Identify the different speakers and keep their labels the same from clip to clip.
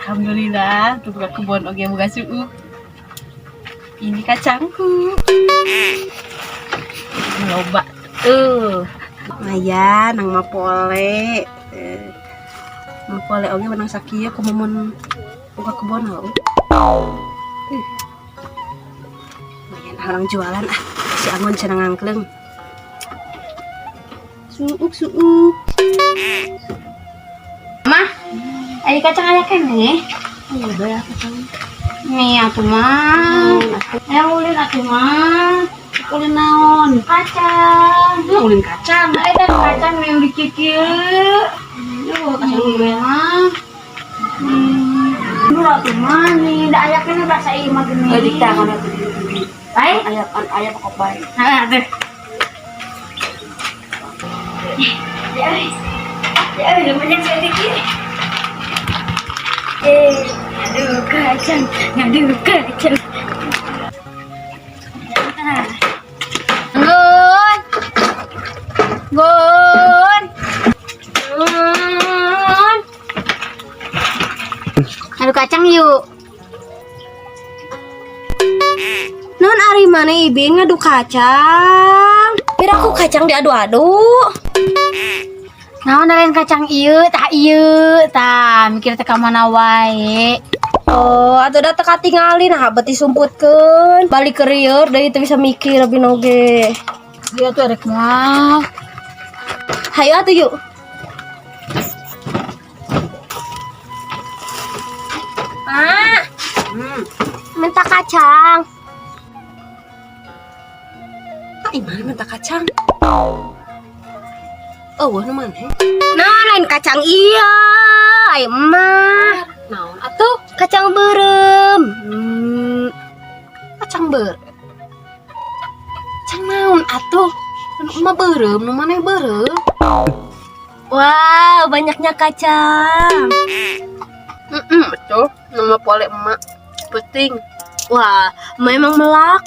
Speaker 1: Alhamdulillah, buka kebun oge buka suuk. Ini kacangku. Loba tuh. Maya nang mapole. Mapole oge menang sakieu kumamun buka kebun heuh. Mayan orang jualan si Angon cenah ngangkleng. Suuk.
Speaker 2: Mah, ayo kacang ayak nih.
Speaker 1: Iya, bayar kacang.
Speaker 2: Nih atuh mah. Ayo ulin atuh mah.
Speaker 1: Ulin naon?
Speaker 2: Kacang.
Speaker 1: Ulin kacang.
Speaker 2: Ayo dan kacang yang dikikil. Yo, kacang gue mah. Dulu atuh mah nih, da ayaknya rasa ieu mah gini.
Speaker 1: Di tangan atuh.
Speaker 2: Baik.
Speaker 1: Ayam kok baik.
Speaker 2: Nah, deh. Ya, lumayan sedikit. Aduh kacang. Gun. Aduh kacang yuk.
Speaker 1: Non ari mana ibi ngadu kacang. Piraku kacang diadu-adu.
Speaker 2: Naon lain kacang ieu, tah mikir teh ka mana wae.
Speaker 1: Oh, atuh da teu katingali nah beuti sumputkeun. Balik ke rieur deui teu bisa mikir abi oge.
Speaker 2: Ieu tuh rek moal.
Speaker 1: Hayu atuh yuk. Minta kacang. Imah minta kacang. Oh, nu maneh? Nah, lain kacang iya. Ai emah. Naon atuh? Kacang beureum. Kacang beureum. Kacang naon atuh? Nu emah beureum, nu maneh beureum. Wow, banyaknya kacang. Betul. Nama pole emak. Penting. Wah, memang melak.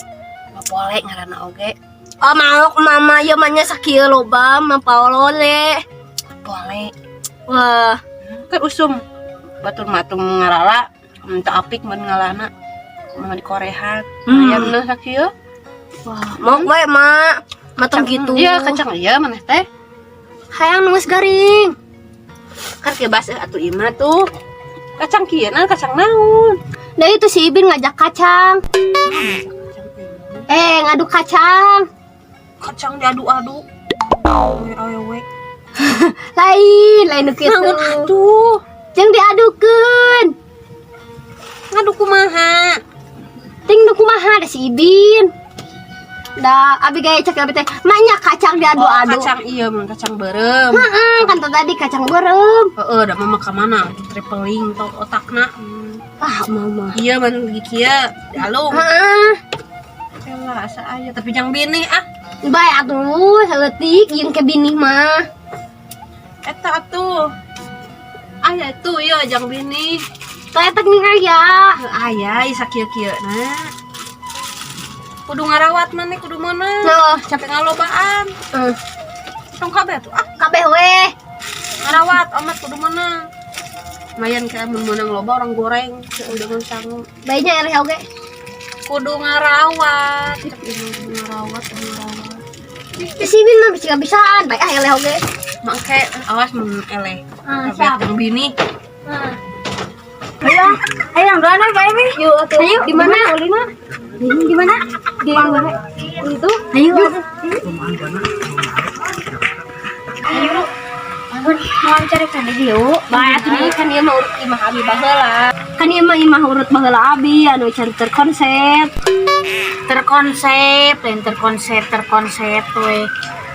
Speaker 1: Pole ngaranna oge. Oh, mau mama ya manya sakieu loba mapolole. Pole. Wah, kan usum. Batur matung ngarala, minta apik mun ngalana. Mama di Korea. Ayamna sakieu. Wah, mau bae, Mak. Matang gitu. Iya, kacang iya maneh teh. Hayang nunggus garing. Kan kebas atuh imah tuh. Kacang kieu na kacang naon? Nah itu si Ibin ngajak kacang. Ngaduk kacang. Kacang diadu-adu. Awe. Lain nu kitu. Naon atuh? Jeung diadukeun. Ngadu kumaha? Ting nu kumaha da si Ibin. Da abi gaya cek abi teh, maknya kacang diadu-adu. Oh, kacang iya mun kacang beureum. Kan tadi kacang beureum. Heeh, da mah ka mana? Traveling tau otakna. Mama. Iya man kieu dialung. Heeh. Elah asa aya tapi jang binih Bae atuh saleutik jeung ke binih mah. Eta atuh. Aya tuh ieu jang binih. Tah eta geuning aya. Aya sakieu-kieuna. Kudu ngarawat maneh kudu meunang. Nah, capek ngalobaan. Tong kabeh tuh. Kabeh we. Ngarawat amat kudu meunang. Mayan kayak meunang loba orang goreng udah sanggup. Baiknya eleh oge. Kudu ngarawat. Ngarawat. Si Bin mah bisa-bisaan, baik eleh oge. Mangke awas mun eleh. Kabeh jeung bini. Ayo ngana bae mi. Yuk atuh. Ayo di mana? Di mana? Di mana? Itu. Ayo. Ayo. Mau cari kan di yuk. Bae atuh kan ieu mah urut imah abi baheula. Kan ieu mah imah urut baheula abi anu cari terkonsep. Terkonsep we.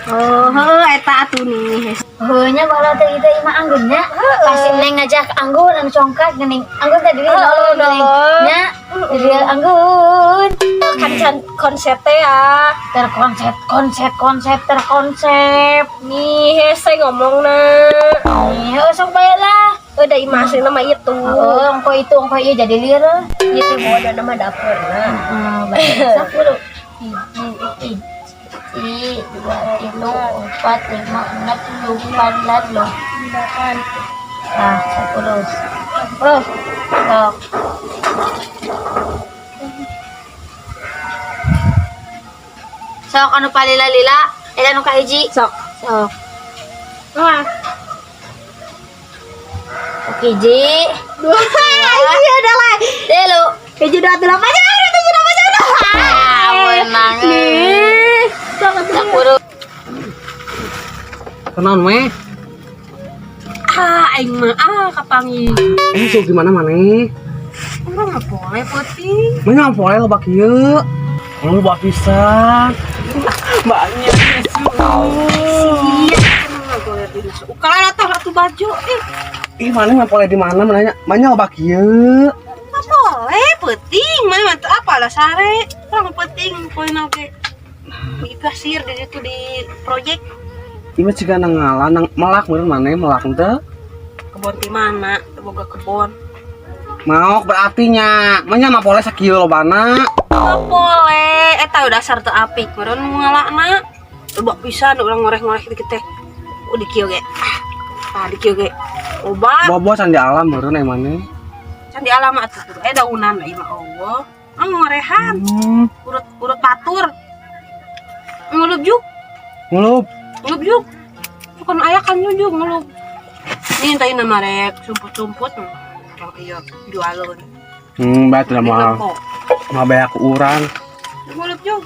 Speaker 1: Oh, heuh eta atuh nih.
Speaker 2: Heunya baheula teh ieu imah anggunnya. Pasti neng ngajak anggun anu congkak geuning. Anggun tadi nya. Dia anggun. Kan
Speaker 1: konsep teh ya.
Speaker 2: Terkonsep.
Speaker 1: Nih hese ngomong
Speaker 2: Nih, sok bae lah.
Speaker 1: udah imasin nama itu.
Speaker 2: Engko ieu jadi lieur.
Speaker 1: Itu mau ada nama dapur nah.
Speaker 2: Baik. 1 1 2 3 4 5 6 7 8 loh. Nah, 10. Sok. Sok anu palila-lila, eta nu kahiji.
Speaker 1: Sok.
Speaker 2: Nah. Hiji,
Speaker 1: Dua. Iya udah lah.
Speaker 2: telu.
Speaker 1: Hiji 2 3 4
Speaker 2: Menang.
Speaker 1: Nih. Sok
Speaker 2: 10.
Speaker 3: Kenaon meh?
Speaker 1: aing mah kapangi.
Speaker 3: Sok gimana maneh?
Speaker 1: Orang nggak boleh putih.
Speaker 3: Mana poe lo bak ieu? Lu bak pisan. Banyak isu.
Speaker 1: Iya, nggak boleh tisu. Ukalan atau ratu baju.
Speaker 3: Ih, mana mah poe di mana menanya? Mana lo bak ieu?
Speaker 1: Nggak boleh penting. Mana mantap apa lah sare. Orang penting poin oke. Di kasir di situ di proyek.
Speaker 3: Ieu mah ciga nangala nang melak meureun maneh melak teh.
Speaker 1: Kebon di mana? Boga kebon.
Speaker 3: Mau berarti nya, mana mah poe sakieu lobana.
Speaker 1: Nggak boleh. Tahu dasar teu apik. Meureun ngalakna. Coba pisan urang ngoreh-ngoreh dikit teh. Di kieu ge. Di kieu ge. Obat.
Speaker 3: Bobo can di alam meureun ai maneh.
Speaker 1: Can di alam atuh. Daunan ieu mah Allah. Ngorehan. Urut batur. Ngulup juk.
Speaker 3: Ngulup.
Speaker 1: Ngulup juk. Bukan aya kan nyujug ngulup. Ini tadi nama rek sumput-sumput. Yang iya jualun.
Speaker 3: Berarti mah mah banyak urang.
Speaker 1: Ngulup juk.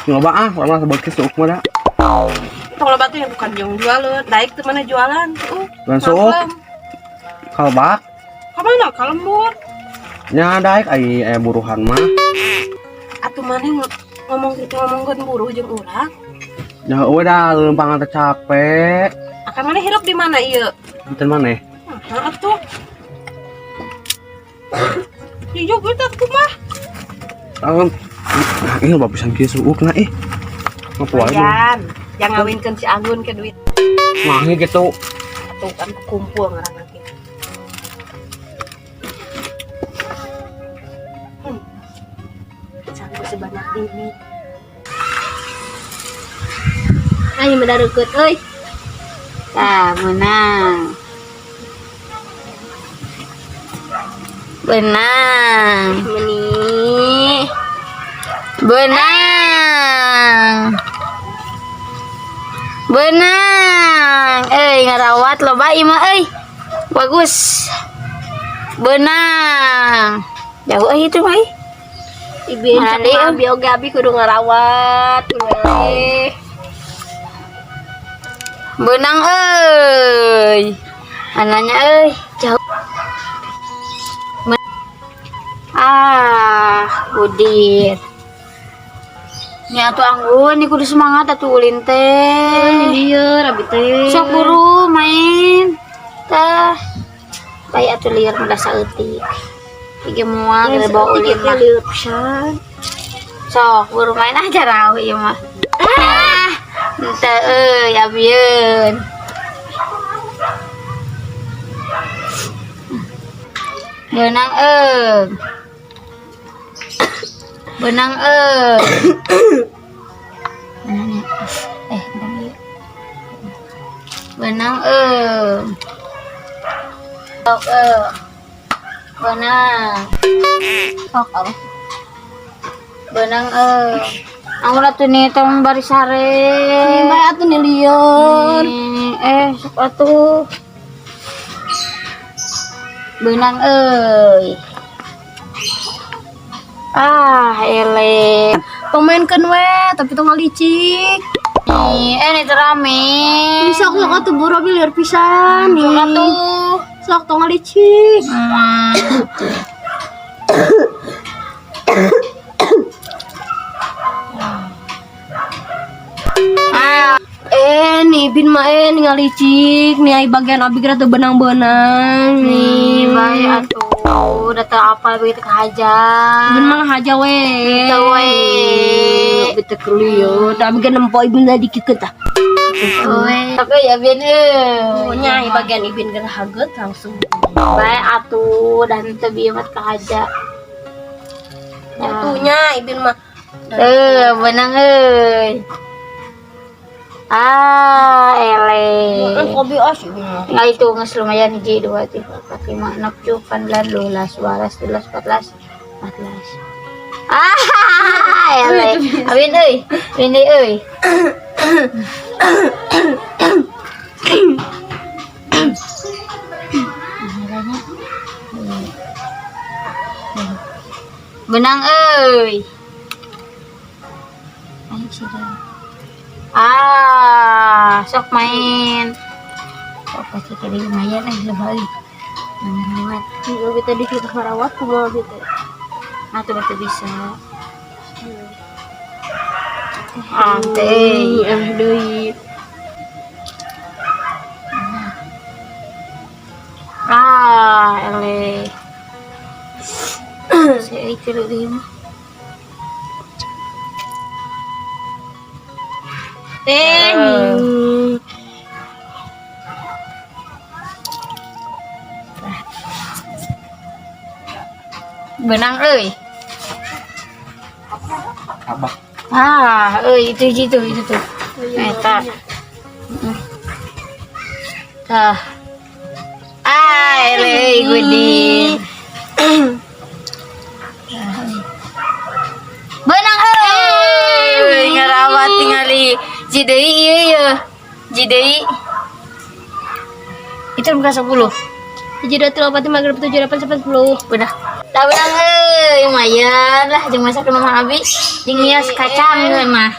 Speaker 3: Nyoba urang mah sebeukeun suuk mah da.
Speaker 1: Tong loba tuh yang bukan yang jualun. Daik teu mana jualan.
Speaker 3: Jualan suuk. Kalbak.
Speaker 1: Kamana kalembur.
Speaker 3: Nya daek aya buruhan mah.
Speaker 1: Atuh maneh ngomongkeun buruh jeung urang.
Speaker 3: Ya udah lempang teh capek.
Speaker 1: Akan maneh hirup di mana ieu?
Speaker 3: Benten maneh.
Speaker 1: Atuh. Jujur kita mah.
Speaker 3: Ini lo pisan kieu suuk na Ngapoe mah.
Speaker 1: Jangan ngawinkeun si Anggun ke duit.
Speaker 3: Mangi gitu.
Speaker 1: Atuh kan kumpul ngaranna ge. Sampai sebanyak ini. Ayo mendarukeut euy.
Speaker 2: Tah, menang.
Speaker 1: Meni.
Speaker 2: Benang. Ngarawat loba ieu mah euy. Bagus. Benang. Jauh itu mah.
Speaker 1: Ibin sama bioga abi kudu ngarawat.
Speaker 2: Benang euy. Ananya euy, jauh. Udir. Nya atuh Anggun, ini kudu semangat atuh ulin teh.
Speaker 1: Lieur abi teh.
Speaker 2: Sok buru main. Tah. Bae atuh lieur mah saeutik. Iki moal kita bawa ulin mah.
Speaker 1: Lieur pisan.
Speaker 2: Sok buru main aja rau ieu mah. Henteu euy abieun. Benang Benang Benang Sok Benang Sok Benang Anggun atuh nih tong bari sare.
Speaker 1: Bae atuh nih lieur.
Speaker 2: Sok atuh. Benang ele.
Speaker 1: Pemainkeun we, tapi tong licik.
Speaker 2: Ini rame.
Speaker 1: Bisa sok atuh buru abi lieur pisan.
Speaker 2: Sok atuh.
Speaker 1: Sok tong licik. Nih bin mah ningali cik nih ai bagian abi kira teu benang-benang
Speaker 2: Nih bae atuh. Udah tahu apa begitu ke haja.
Speaker 1: Ibin malah aja we.
Speaker 2: Itu we.
Speaker 1: Bete kuliah. Tapi kan nempo ibin tadi dikit tah.
Speaker 2: Tapi ya Bin
Speaker 1: Pokoknya bagian ibin kena haget langsung.
Speaker 2: baik atuh dan teu bieu mat ka haja.
Speaker 1: Atunya ibin mah.
Speaker 2: Benang euy. Ele.
Speaker 1: Kopi os ibin mah.
Speaker 2: Tinggal itu geus lumayan hiji 2 3 4 5 6 7 9 12 11 12 14 14. Ele. Abin euy. Abin euy. Benang euy. Sok main. Sok kasih ke dia lumayan lebih. Lewat.
Speaker 1: Lebih tadi kita merawat kumaha gitu.
Speaker 2: Nah, tuh berarti bisa. Ante.
Speaker 1: Deui.
Speaker 2: Ele. Saya itu dia mah. Benang euy.
Speaker 3: Abah.
Speaker 2: Itu tuh. Eta. Tah. Ele gudi. Benang euy. Ngarawat tingali jideui ieu ye. Jideui. Itu bukan 10.
Speaker 1: 7 maghrib 7 8 10.
Speaker 2: Udah. Tah benang euy, lumayan lah jeung masak ke mama abi. Jeung ngias kacang mah.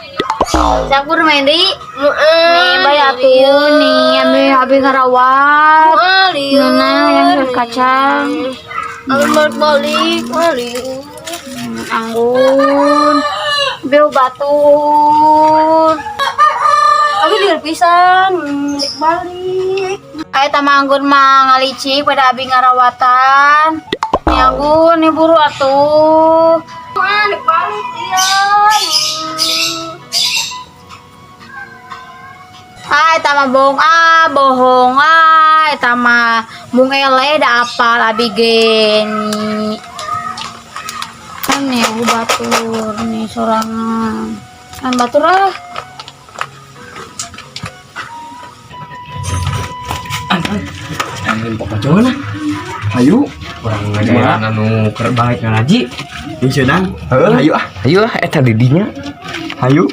Speaker 2: Campur main deui. Nih bae atuh nih abi ngarawat. Nona yang ngias kacang.
Speaker 1: Balik.
Speaker 2: Anggun. Beu batur.
Speaker 1: Abi lieur pisan, balik.
Speaker 2: Aya tah Anggun mah ngalicik pada abi ngarawatan. Nih Anggun, nih buru atuh.
Speaker 1: Balik dia.
Speaker 2: Eta mah bohong eta mah mung ele da apal abi geni. Kan nih batur nih sorangan. Kan batur ah.
Speaker 3: Angin pokok jona. Ayo, orang ngajaran anu keur balik ngaji. Di sedang. Ayo eta didinya. Ayo.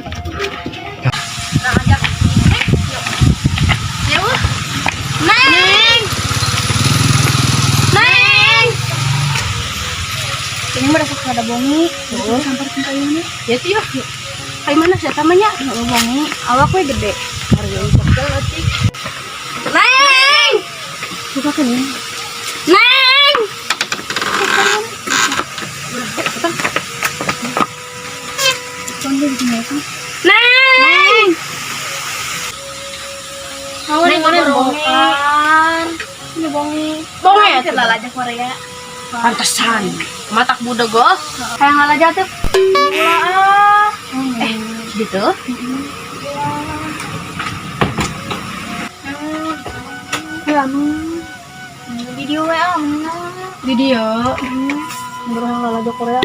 Speaker 1: Ini merasa ada bongi. Sampai ke kayunya. Ya tuh yuk. Kayak mana sih tamanya? Bongi. Awak gue gede. Harga untuk atuh. Neng. Buka kan ya. Neng. Neng. Neng bongi. Bongi ya celala aja Korea. Pantesan matak budak gos kayak ngalah jatuh gitu video video berulang ngalah jatuh Korea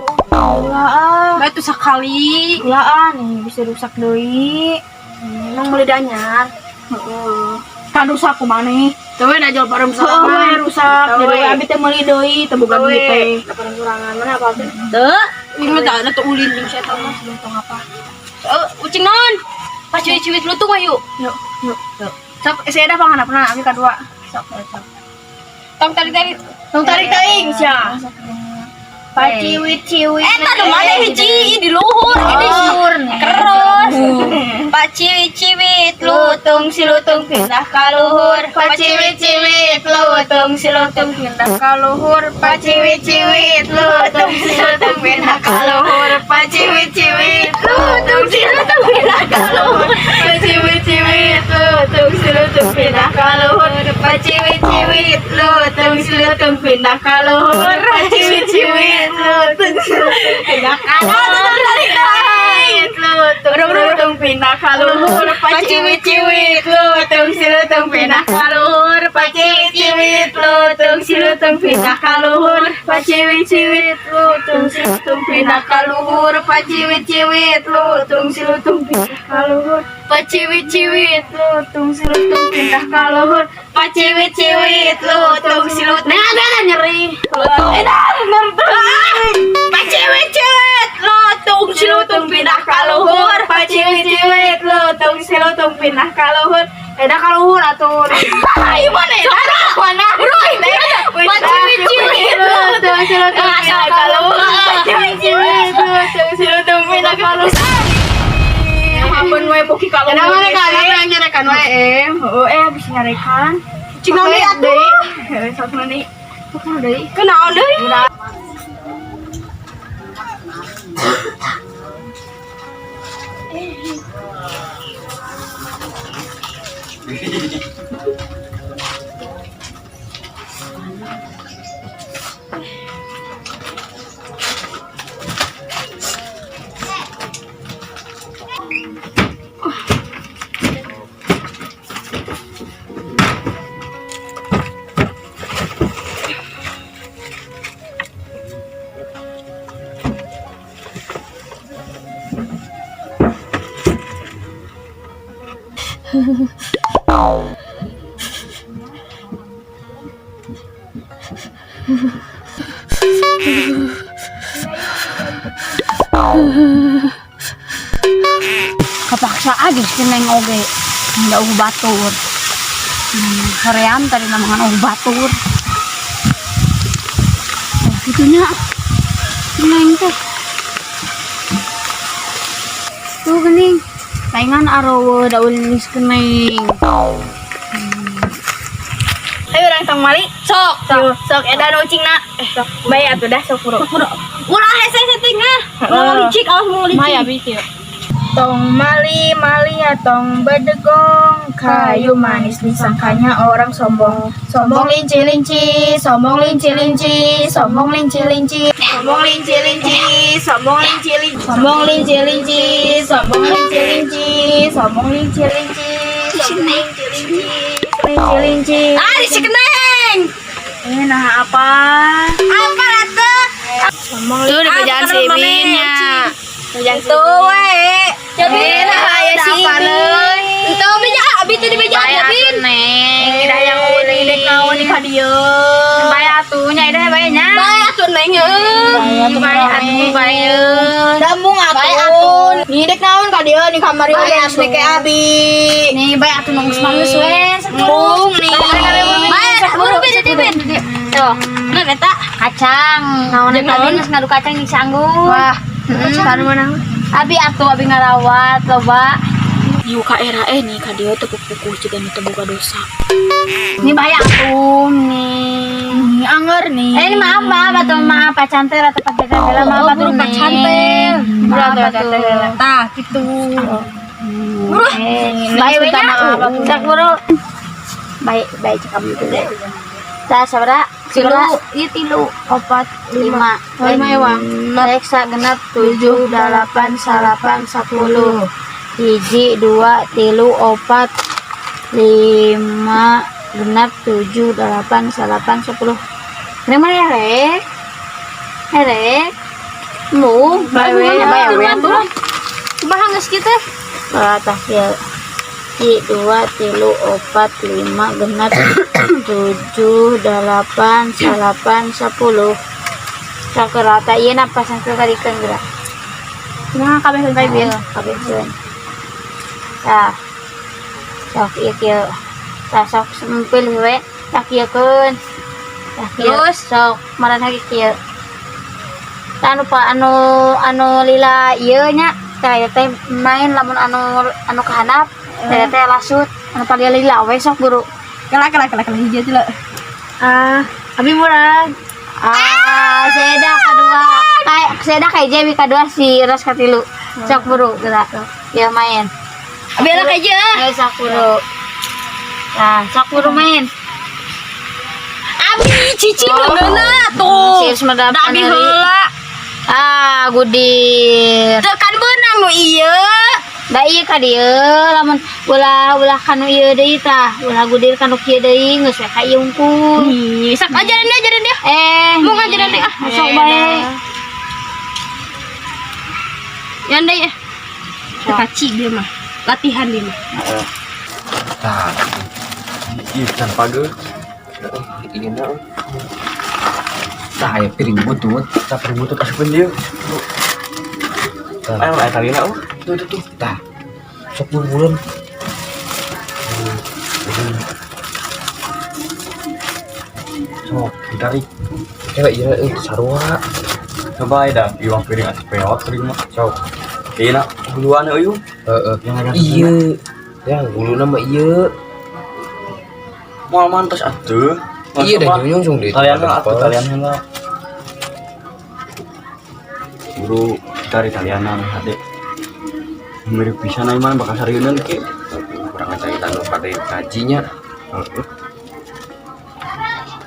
Speaker 1: itu sekali nih bisa rusak doi emang mulai danyar kan rusak kemana Tahu na jual parang sorangan rusak. Jadi abi teh meuli deui teu boga duit teh. Parang sorangan mana apa teh? Teu. Ini mah tah ada teu ulin jeung saya tahu mah tong apa. Ucing naon? Pas ciwit-ciwit lu tuh mah yuk. Yuk. Sok saya ada pangan apa abi kadua. Sok. Tong tarik-tarik. Tong tarik teuing sia. Paciwit-ciwit. Tah mana hiji di luhur ini keros. Paciwit-ciwit lutung si lutung pindah ka luhur. Paciwit-ciwit lutung si lutung pindah ka luhur. Paciwit-ciwit lutung si lutung pindah ka luhur. Paciwit-ciwit lutung si lutung pindah ka luhur. Paciwit-ciwit lutung si lutung pindah ka luhur. Paciwit-ciwit lutung
Speaker 2: lutung silutung pindah kaluhur paciwit-ciwit lutung silutung pindah kaluhur lutung pindah kaluhur paciwit-ciwit lutung silutung pindah kaluhur paciwit-ciwit lutung silutung pindah kaluhur paciwit-ciwit lutung silutung pindah kaluhur paciwit-ciwit lutung silutung pindah kaluhur paciwit-ciwit lutung silutung pindah kaluhur paciwit-ciwit lutung silutung nyeri paciwit-ciwit lutung silutung pindah kaluhur paciwit-ciwit lutung silutung pindah kaluhur kaluhur atuh ayo mana mana paciwit-ciwit lutung silutung pindah kaluhur paciwit-ciwit lutung silutung pindah kaluhur apun we poki kaluhur ada mana kan yang nyarekan we habis nyarekan cingong deui atuh sok deui kenal deui
Speaker 1: Kapaksa aja si Neng oge nggak batur hoream tadi namakan batur gitunya Neng tuh gening saingan arawa daun nis kening
Speaker 2: ayo orang tong mali sok edan ucingna sok bae atuh dah sok puro ulah hese settingna mau licik awas mau licik maya bieu tong mali tong bedegong kayu manis disangkanya orang sombong sombong linci sombong linci sombong linci sombong linci sombong linci sombong linci sombong linci sombong linci di si Keneng nah apa atuh sombong linci di bejaan si Binnya itu we jadi aya si itu bija abi teh di bejaan Bin neng ida yang uling dek naon di ka dieu bae atuh nya ida bae nya bae atuh neng bae atuh bae damung atuh ni dek naon ka dieu di kamar ieu dek abi nih bae atuh nong semangus we sepung nih bae buru Bin tuh nah eta kacang naon tadi geus ngadu kacang di sanggup wah sekarang mana? Abi atuh abi ngarawat loba. Di UKRA nih ka dieu teu pupuh juga nu teu boga dosa. Ini bahaya atuh nih. Anger nih. Ini maaf atuh maaf pacan teh rata pacan teh maaf atuh pacan teh. Tah kitu. Buru. Bae we nya. Sak buru. Baik cek abdi teh. Tah sabaraha? Tilu, 4, 5 ewang reksa genap 7, 8, 9, 10 hiji 2, 3, 4, 5 genap 7, 8, 9, 10 terima ya rek mu bae kumaha geus kitu tah ya 2, 3, 4, 5 genap 7, 8, 9, 10 sakurata ieu na pasang karikeun geura kumaha kabeheun bae bieu kabeheun tah sok ieu kieu tah sok sempil we tah kieu keun tah terus sok maraneh kieu tah anu lila ieu nya tah teh main lamun anu kahandap teh lasut anu paling lila we sok buru kala hiji teh le abi murah seda kadua seda kayak jebi kadua si ras katilu sok buru geura ya main abi ala kayak ayo sok buru nah sok buru main abi
Speaker 1: Cici ngeuna tuh.
Speaker 2: Sis medap
Speaker 1: Da abdi
Speaker 2: Neri.
Speaker 1: heula.
Speaker 2: Ah, gudir.
Speaker 1: Teu kan beunang nu ieu.
Speaker 2: Da ieu ka dieu lamun ulah kanu ieu deui tah. Ulah gudir kanu kieu deui geus we ka ieu unggul.
Speaker 1: Ih, sak ajaran dia. Mau ngajaran deh ah.
Speaker 2: Sok bae.
Speaker 1: Yan deh ya. Kaci dia mah. Latihan dia mah.
Speaker 3: Tah. Ieu can page. Ieu na. Tah aya piring butut, tah piring butut asupeun dieu. Ayo aya talina tuh. Tah. Sok bulan. Sok ditarik. Cewek ieu sarua. Coba dah iwang piring atuh peot piring mah. Sok. Ieu na guluan euy. Heeh. Ieu. Ya guluna mah ieu. Moal mantos atuh. Iya dah nyung di. Talianna atuh talianna. Buru dari talianna hade. Mirip pisan ai mah bakal sareuneun ke. Kurang ngacaitan nu pada kajinya. Heeh.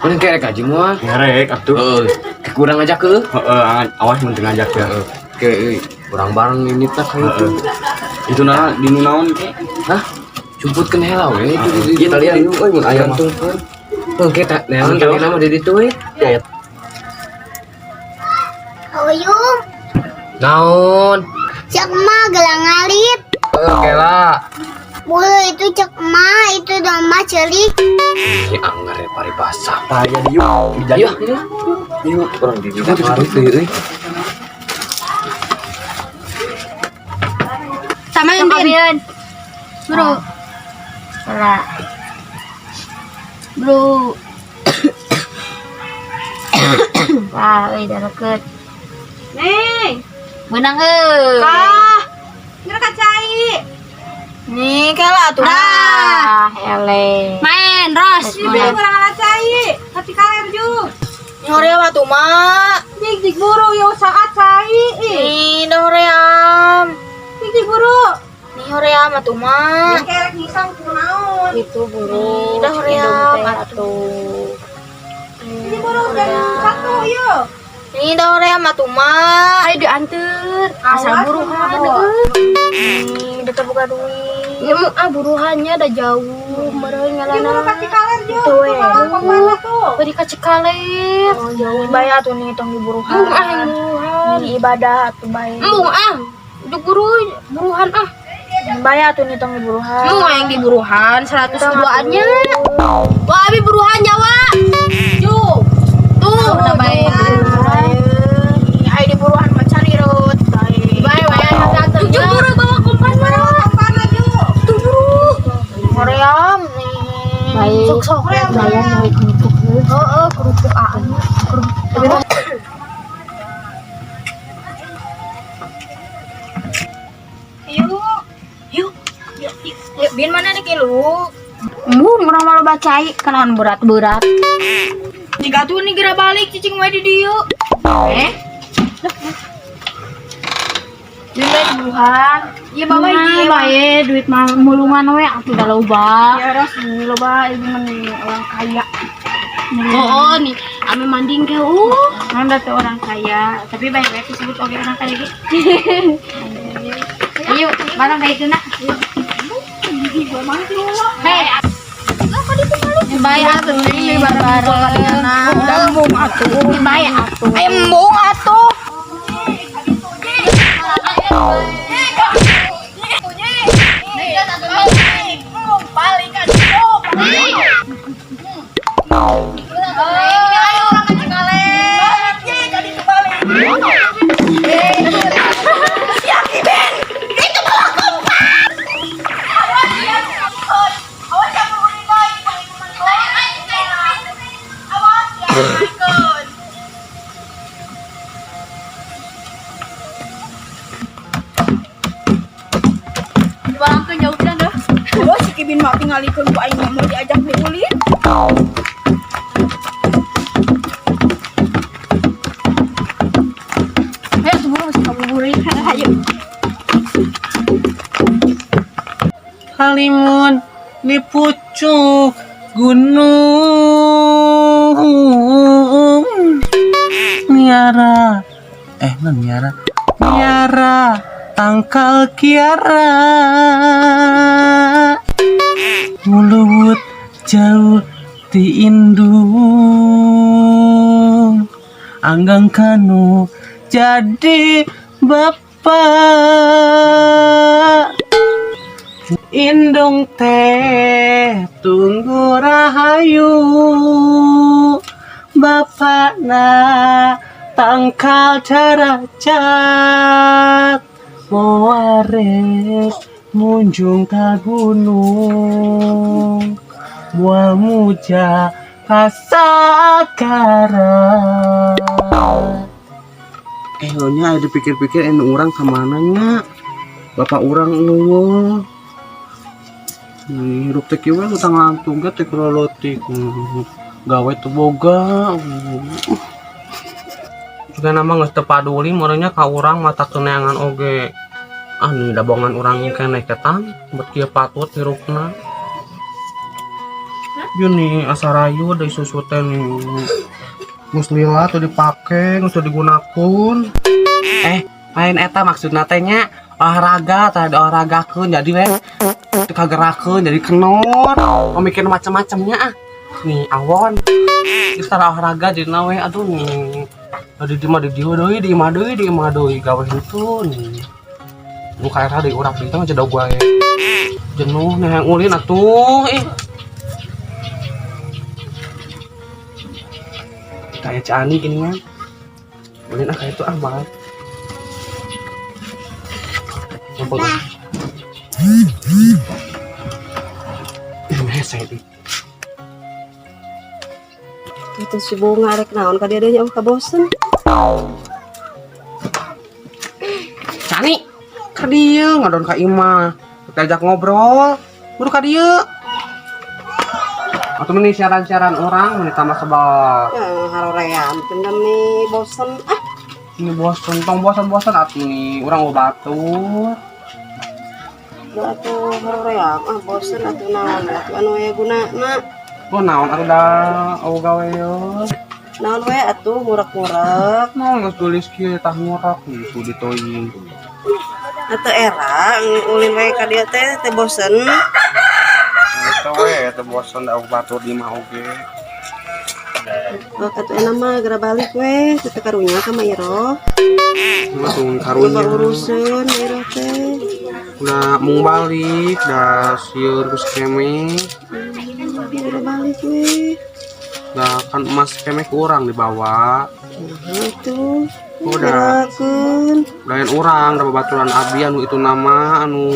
Speaker 3: Mun kerek kaji moal. Kerek atuh. Heeh. Kurang ngajak ke? Heeh, awas mun teu ngajak ya. Ke euy, kurang bareng ini tah kayu tuh. Itu na di nu naon ke? Hah? Jumputkeun heula we di talian itu euy mun aya mah. Oke, tak neon kali nama di ditu we. Ya.
Speaker 1: Oyung.
Speaker 3: Naon?
Speaker 1: Cek mah gelang alit.
Speaker 3: Oke lah.
Speaker 1: Bulu itu cek mah itu domba celik.
Speaker 3: Ini anggar ya paribasa. Taya diu. Bijaya. Yuk, kurang di diu. Euy.
Speaker 1: Samain Bin. Bro.
Speaker 2: Salah.
Speaker 1: Bro.
Speaker 2: Wah, euy da deket.
Speaker 1: Nih.
Speaker 2: Menang euy.
Speaker 1: Kah. Ngira kacai.
Speaker 2: Nih kalah tuh.
Speaker 1: Nah.
Speaker 2: Ele.
Speaker 1: Main, Ros.
Speaker 2: Ini beli
Speaker 1: kurang kacai. Tapi kaler ju.
Speaker 2: Hoream atuh mak.
Speaker 1: Dik buru yo saat cai.
Speaker 2: Nih da hoream.
Speaker 1: Dik buru.
Speaker 2: Nih hoream atuh mak.
Speaker 1: Kerek nisang kunaon.
Speaker 2: Itu buru. Dah hoream atuh.
Speaker 1: Dik buru dan satu yo.
Speaker 2: Nih da hoream atuh mak.
Speaker 1: Ayo dianter. Asal buruhan.
Speaker 2: Nih udah terbuka duit.
Speaker 1: Nemu buruhannya ada jauh. Meureun ngalana.
Speaker 2: Dik buru kasih kaler jo.
Speaker 1: Itu we.
Speaker 2: Beri kasih kaler. Oh jauh bayar tuh nih tong di buruhan.
Speaker 1: Buruhan.
Speaker 2: Di ibadah tuh bayar.
Speaker 1: Embung Duk buruhan
Speaker 2: Bayar tuh nih tong di buruhan.
Speaker 1: Embung yang di buruhan 102-nya. Wah, abi buruhan Jawa. Ju. Tuh, udah baik.
Speaker 2: Ayo di buruhan mah cari rot.
Speaker 1: Baik, hati-hati. Ju buru bawa kompan mah. Kompan aja. Tuh buru.
Speaker 2: Hoream nih.
Speaker 1: Baik. Sok hoream.
Speaker 2: Bayar kerupuk.
Speaker 1: Heeh, kerupuk aan. Kerupuk. Yuk.
Speaker 2: Bin mana nih kilu?
Speaker 1: Murah malu bacai kenaon berat-berat.
Speaker 2: Jika tuh nih gerak balik cicing wae di dieu. Duit bae buruhan.
Speaker 1: Iya bawa iki bae duit mah mulungan we atuh da loba.
Speaker 2: Ya ras ini loba ibu mah orang kaya.
Speaker 1: Oh, nih ame manding ke
Speaker 2: Nanda tuh orang kaya, tapi baik-baik disebut oke orang kaya gitu. Ayo, barang kayak itu nak.
Speaker 1: Hei,
Speaker 2: Baik atuh nih bareng-bareng.
Speaker 1: embung atuh.
Speaker 2: Baik atuh.
Speaker 1: Embung atuh.
Speaker 2: Barang tuh jauh dah.
Speaker 1: Oh, si Kibin mah tingalikeun ku aing mau diajak diulin. Ayo semua masih ngabuburit. Ayo.
Speaker 4: Halimun di pucuk gunung. Miara Miara tangkal kiara mulewut jauh di indung anggang kanu jadi bapak indung teh tunggu rahayu bapakna tangkal darajat moarek munjung ka gunung mual muja kasagara. Nya dipikir-pikir ini orang kemana nya bapak orang nunggu hidup teh kieu utang lantung ge teh krolotik gawe teu boga juga nama geus teu paduli morenya ka urang mata keneangan oge anu dabongan urang keneh ketang bet kieu patut hirupna Yuni asarayu dari susu teh nih muslila tuh dipake tuh digunakan lain eta maksudna teh nya olahraga tadi olahragakeun jadi we kagerakeun jadi kenor mikir macam-macamnya nih awon geus olahraga jadi nawe aduh nih di mah deui gawe henteu nih nu kaera deui urang teh mah cedak gue jenuh nih yang ulin atuh kayak Cani gini kan ulin kayak itu banget nempel
Speaker 1: itu si bunga rek naon ka dia nya ka bosen
Speaker 4: Cani ka dieu ngadon ka imah kita ajak ngobrol kudu ka dieu atau meni siaran-siaran orang meni tambah sebal
Speaker 1: harorean tendam nih bosen
Speaker 4: ini bosen tong bosen atuh nih urang batur
Speaker 1: atuh harorean bosen atuh naon atuh anu aya gunana
Speaker 4: naon atuh da gawe yo
Speaker 1: naon we atuh ngurak-ngurak
Speaker 4: naon geus tulis kieu tah ngurak itu ditoing
Speaker 1: atuh era ulin we ka dieu teh bosen
Speaker 4: itu we teu bosen da batur di mah oge
Speaker 1: atuh enak mah gara balik we teu karunya ka Mairo
Speaker 4: langsung karunya
Speaker 1: urusan Mairo teh
Speaker 4: udah mau balik dah sieur geus keme
Speaker 1: gara balik we
Speaker 4: dah kan emas keme ku urang dibawa
Speaker 1: itu
Speaker 4: udah lain orang da babaturan abdi anu itu nama anu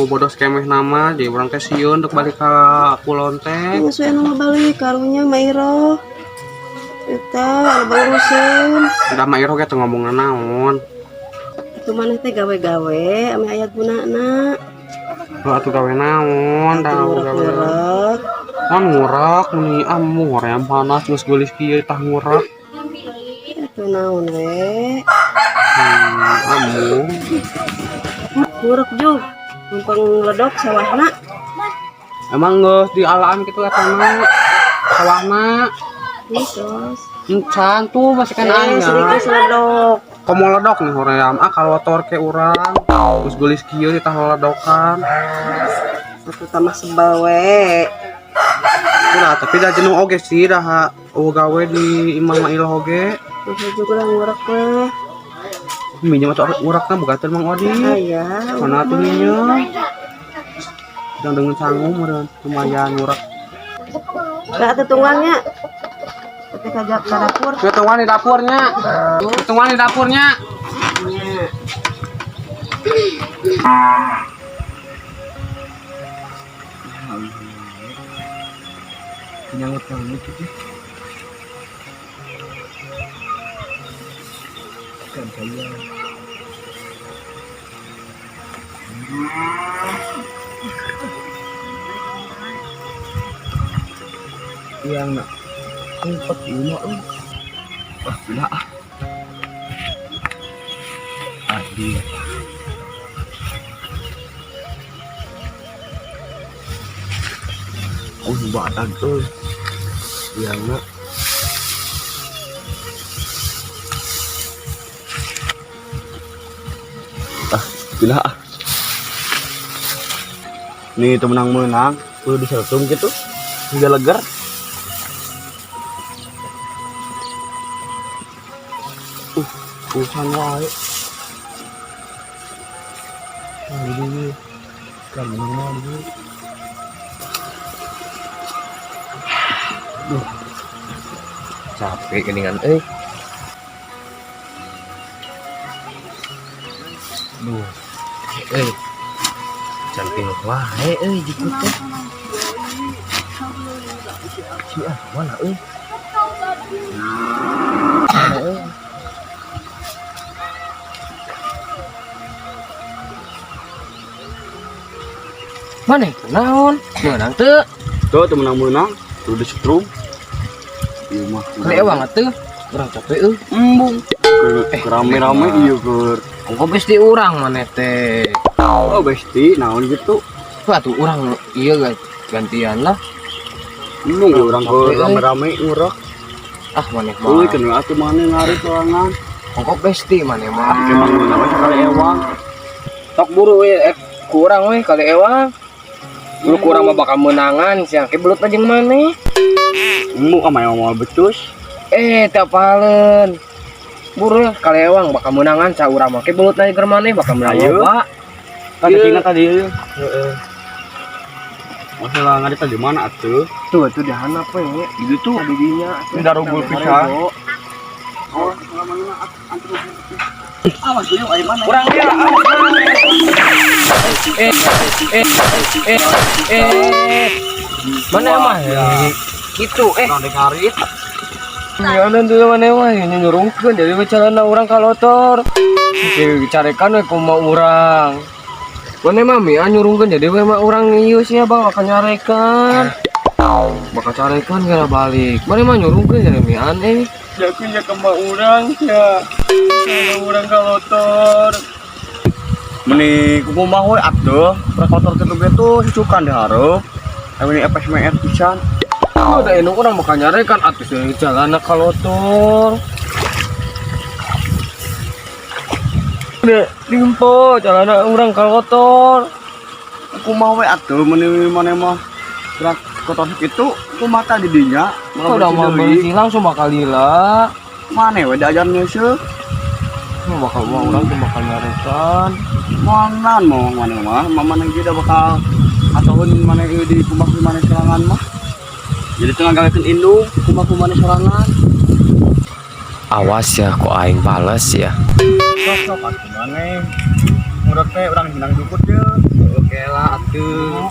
Speaker 4: bodos kemeh nama jadi urang teh sieun untuk balik ka kulon teh
Speaker 1: geus we anu balik karunya Mairo eta urusan
Speaker 4: udah Mairo ge teu ngomongna naon
Speaker 1: itu maneh teh gawe-gawe ame aya gunana
Speaker 4: atuh gawe naon da gawe ngurak meni amu hoream panas geus geulis kieu tah ngurak
Speaker 1: itu naon we
Speaker 4: amu
Speaker 1: ngurak juk numpang ledok sawahna
Speaker 4: emang geus di alaan kitu eta mah sawahna
Speaker 1: terus
Speaker 4: encan tuh masih kan aya
Speaker 1: sedikit ledok
Speaker 4: komo ledok nih hoream kalwator ke urang terus geulis kieu di tah ledokan
Speaker 1: atuh tambah sebal we
Speaker 4: udah tapi dah jenuh oge sih dah gawe di imah mailah oge
Speaker 1: masih juga lah ngurak we
Speaker 4: minjem atau urakna bukan teh Mang Odi
Speaker 1: aya
Speaker 4: mana tuh minjem yang dengan canggung meureun lumayan ngurak
Speaker 1: gak ada tungangnya tapi kagak ke dapur
Speaker 4: ketungan di dapurnya
Speaker 3: Nyangit gitu kan saya yang nak sempat ini tidak dia batang tuh yang nak Gila. Nih itu menang-menang, udah diselesum gitu. Hingga legar. Urusan wae. Ini kan menang dulu.
Speaker 4: Capek geningan Duh. Cantik wae dikut teh. Mana Mana naon? Menang teu?
Speaker 3: Tuh menang-menang, udah disetrum. Iya mah.
Speaker 4: Kale banget tuh. Urang capek
Speaker 3: Embung. Rame-rame iya keur.
Speaker 4: Engko besti urang maneh teh.
Speaker 3: Oh besti, naon gitu.
Speaker 4: Wah tuh urang iya guys, gantian lah.
Speaker 3: Embung ya urang keur rame-rame ngurah.
Speaker 4: Ah maneh
Speaker 3: Euy
Speaker 4: mah.
Speaker 3: kenal atuh maneh ngari sorangan.
Speaker 4: Engko besti maneh mah.
Speaker 3: Emang naon sekali ewang.
Speaker 4: Tok buru we kurang we kali ewang. Lu kurang mah bakal menangan siang ke belut aja maneh.
Speaker 3: Embung ama yang mau becus.
Speaker 4: Tiap palen. Buru kali ewang bakal menangan ca urang mah ke belut aja keur maneh bakal menang
Speaker 3: Ayo.
Speaker 4: loba.
Speaker 3: Tadi
Speaker 4: Iya.
Speaker 3: tinggal tadi. Heeh. Masalah ngari tadi mana atuh?
Speaker 4: Tuh di handap we.
Speaker 3: Itu tuh
Speaker 4: Di dinya atuh.
Speaker 3: tidak rubul pisan. Oh, awas dulu ayo mana?
Speaker 4: Urang dia. Mana mah ya? Itu
Speaker 3: Urang dekarit.
Speaker 4: ya nanti mana mah ini nyurungkeun jadi calana urang kalotor. Carekan we kumaha urang. Mana mah mi nyurungkeun jadi we mah urang ieu sia Bang bakal nyarekan. Bakal carekan gara balik. Mana mah nyurungkeun jadi mi aneh.
Speaker 3: Jakunya kema urang ya. Sama urang kalotor. Meni kumaha we atuh? Urang kalotor kitu sukan dihareup. Ami FSMR pisan.
Speaker 4: Udah ini orang bakal nyarekan atus dari jalan kalotor. Udah limpo jalan orang kalotor.
Speaker 3: Kumaha we atuh meni maneh mah urang kotor kitu kumaha di dinya.
Speaker 4: Udah mau beli langsung bakal lila.
Speaker 3: Maneh we diajarnya seuh.
Speaker 4: Bakal mau orang tuh bakal nyarekan.
Speaker 3: Mangan mau maneh mah mamana kita bakal ataun maneh di kumaha maneh serangan mah. Jadi tengah gawekeun indung kumaha maneh serangan.
Speaker 4: Awas ya kok aing pales ya.
Speaker 3: Sok atuh maneh. Murah teh urang menang dukut teu.
Speaker 4: Oke lah atuh.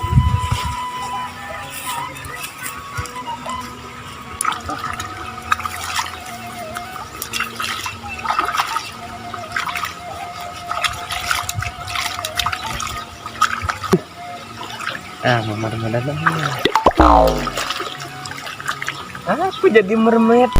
Speaker 4: Mermaid. Aku jadi mermaid.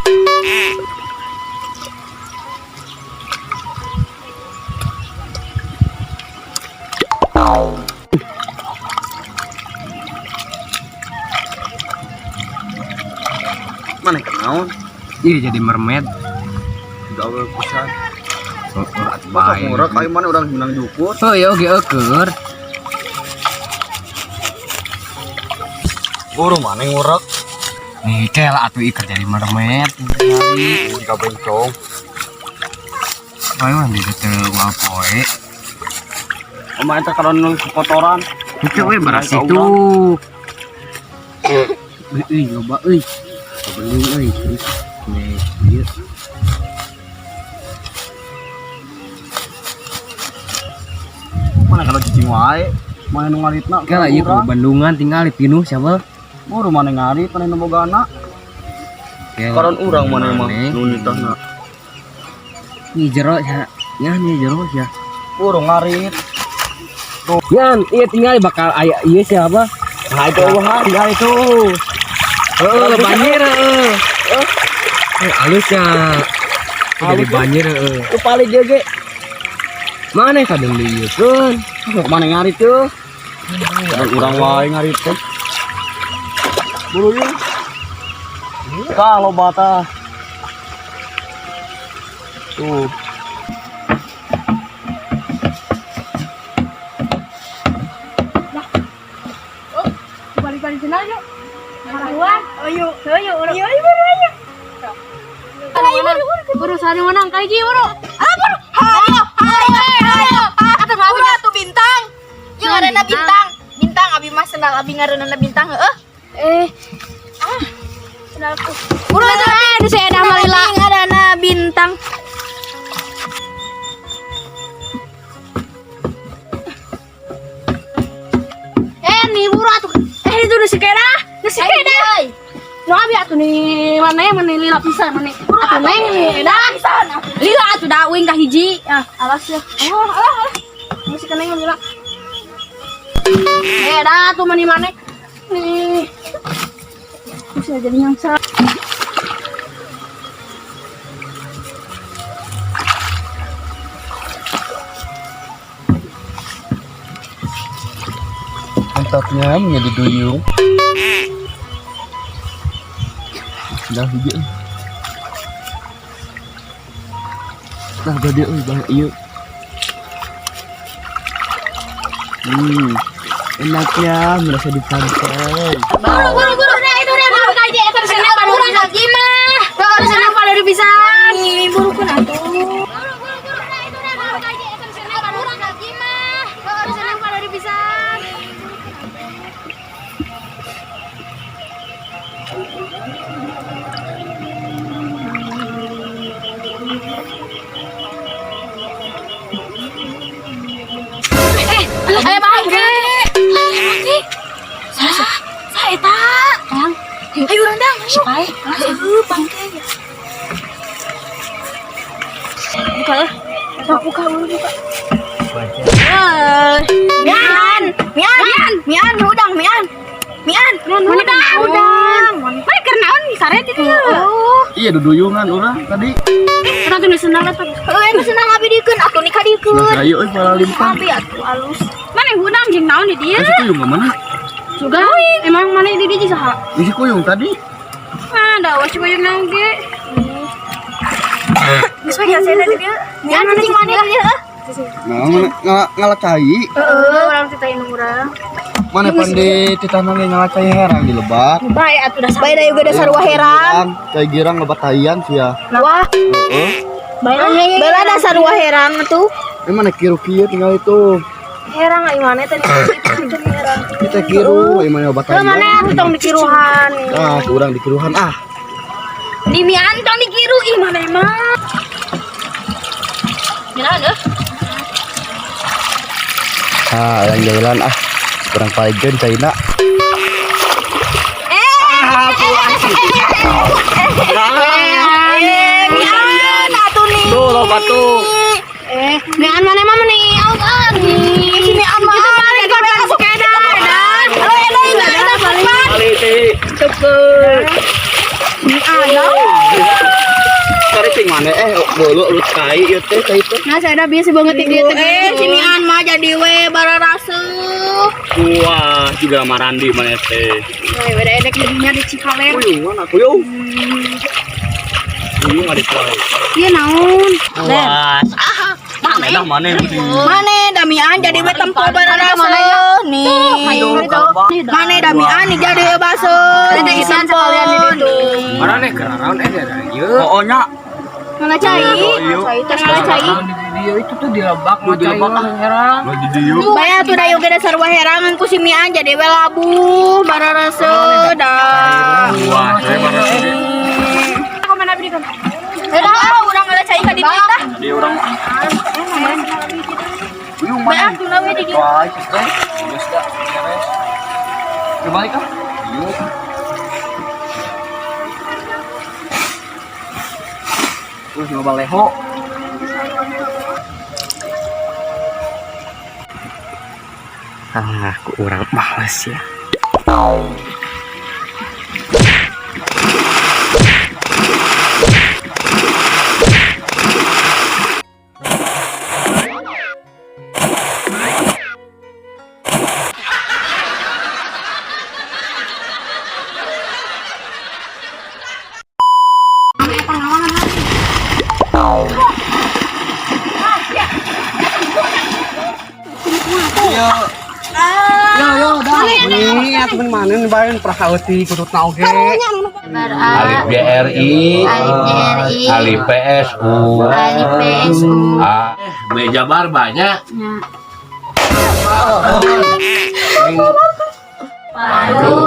Speaker 3: Mana kenaon?
Speaker 4: Iya jadi mermaid.
Speaker 3: Gawe pisan.
Speaker 4: Baik.
Speaker 3: Murah kayak mana urang menang dukut.
Speaker 4: Oh ya oke oker.
Speaker 3: Buru mana ngurek?
Speaker 4: Nih kela atuh iker jadi mermaid.
Speaker 3: Jika bencong.
Speaker 4: Ayo nanti kita ngapoe.
Speaker 3: Oma eta karon kotoran.
Speaker 4: Itu we beras itu. Coba Belum terus nih iya.
Speaker 3: Mana kalau cicing wae? Mana nu ngaritna?
Speaker 4: Kela ieu ke Bandungan tinggal di pinuh siapa?
Speaker 3: Buru mana ngarit mana nu bogana? Karon urang mana mah nu nitahna.
Speaker 4: Ini jero ya. Ya ini jero ya.
Speaker 3: Buru ngarit.
Speaker 4: Yan, iya tinggal bakal aya ieu siapa?
Speaker 3: Nah itu wah
Speaker 4: Tinggal itu. Banjir halus ya. Jadi banjir
Speaker 3: Itu paling gege.
Speaker 4: Mana kadang dieukeun?
Speaker 3: Mana ngarit tuh? Urang wae ngarit teh. Buru ye. Kalau bata. Tuh.
Speaker 1: Sana yuk. Marahuan. Ayo. Ayo. Buru sana menang kayak gini, buru. Buru. Hayo. Atuh buru atuh bintang. Yuk ngaranna bintang. Bintang abi mah senal abi ngaranna bintang heueuh. Senalku. Buru atuh saya dah malila ngaranna bintang. Nih buru atuh. Itu udah sekera. No abi atuh nih mana lila pisan mana. Atuh neng dah pisan. Lila atuh da uing ka hiji. Alas ya. Alah. Masih keneng lila. Dah tuh mana. Nih. Bisa jadi nyangsa.
Speaker 3: Mantapnya menjadi duyung. Dah hiji. Dah gede banyak ieu. Enaknya merasa di pantai.
Speaker 1: Buru dah itu dah mau kaji eta sana buru lagi mah. Terus sana pada di pisan. Nih buru kun atuh. Buru dah itu dah mau kaji eta sana buru lagi mah. Terus sana pada di pisan. Ayo bangke. Sa eta. Ayo rendang. Sipai. Bangke. Buka ya. Buka dulu buka. Mian, udang. Baik karena on saret itu.
Speaker 3: Iya duduyungan orang tadi.
Speaker 1: Orang tuh senang lah. Emang senang abi dikeun, aku nikah dikeun.
Speaker 3: Nah, ayo pala limpah.
Speaker 1: Abi atuh alus. Mana udang jeung naon di dieu?
Speaker 3: Si kuyung ke mana?
Speaker 1: Juga emang mana di dieu saha?
Speaker 3: Si kuyung tadi.
Speaker 1: Da was kuyung naon ge. Geus we gasena di dieu. Mian cing mana di dieu?
Speaker 3: Nah, ngalacai.
Speaker 1: Orang ceritain urang.
Speaker 3: Mana pandai titanang yang ngalacai herang di Lebak.
Speaker 1: Bae atuh da bae da juga da sarua herang.
Speaker 3: Cai girang ngebatayan sih ya.
Speaker 1: Wah, bae da sarua herang atuh.
Speaker 3: Mana kiru kieu tinggal itu.
Speaker 1: Herang ai mana tadi itu herang.
Speaker 3: Kita kiru, mana ngebatayan.
Speaker 1: Mana tong dikiruhan.
Speaker 3: Ah, kurang dikiruhan ah.
Speaker 1: Di mian tong dikiru ih mana emang. Jalan
Speaker 3: Yang jalan kurang pajen China.
Speaker 1: Mian atuh nih.
Speaker 3: Tuh lo batu.
Speaker 1: Mian mana emang nih? Si mian mah balik ke sepeda.
Speaker 3: Cari ting mana bolu lu kai ieu teh kai teh.
Speaker 1: Nah, saya biasa banget di dieu teh. Si mian mah jadi we bararaseuh.
Speaker 3: Wah, juga marandi mana teh.
Speaker 1: Nah, beda edek jadinya di Cikaler.
Speaker 3: Kuyung mana kuyung? Kuyung ada kuai.
Speaker 1: Ieu naon?
Speaker 3: Luas. Mana yang gede?
Speaker 1: Mane Damian jadi we tempo bararaseuh. Nih. Mane Damian nih jadi baseuh. Ada isan sekalian di ditu.
Speaker 3: Mana nih keraraun ada ieu. Pokoknya
Speaker 1: Ngalacai. Ngalacai.
Speaker 4: Dia itu tuh di Lebak ngacai herang.
Speaker 3: lagi dieu.
Speaker 1: Baya tuh da yoga dasar waherangan ku si Mian jadi we labuh bararaseuh dah.
Speaker 3: Wah, saya mana sih?
Speaker 1: Aku mana beli kan? Urang ngalacai ka dieu tah.
Speaker 3: Dia orang kuyung
Speaker 1: Baya
Speaker 3: mana?
Speaker 1: tuh nawe di dieu.
Speaker 3: Wah, teh. Geus da, beres. Kembali kah? Yuk. Terus nyoba leho. Aku orang malas ya.
Speaker 4: nya temen mana nih bayan prahauti kudut nauge.
Speaker 5: Alif BRI, Alif PSU,
Speaker 2: Alif PSU.
Speaker 5: meja bar banyak.
Speaker 2: Waduh.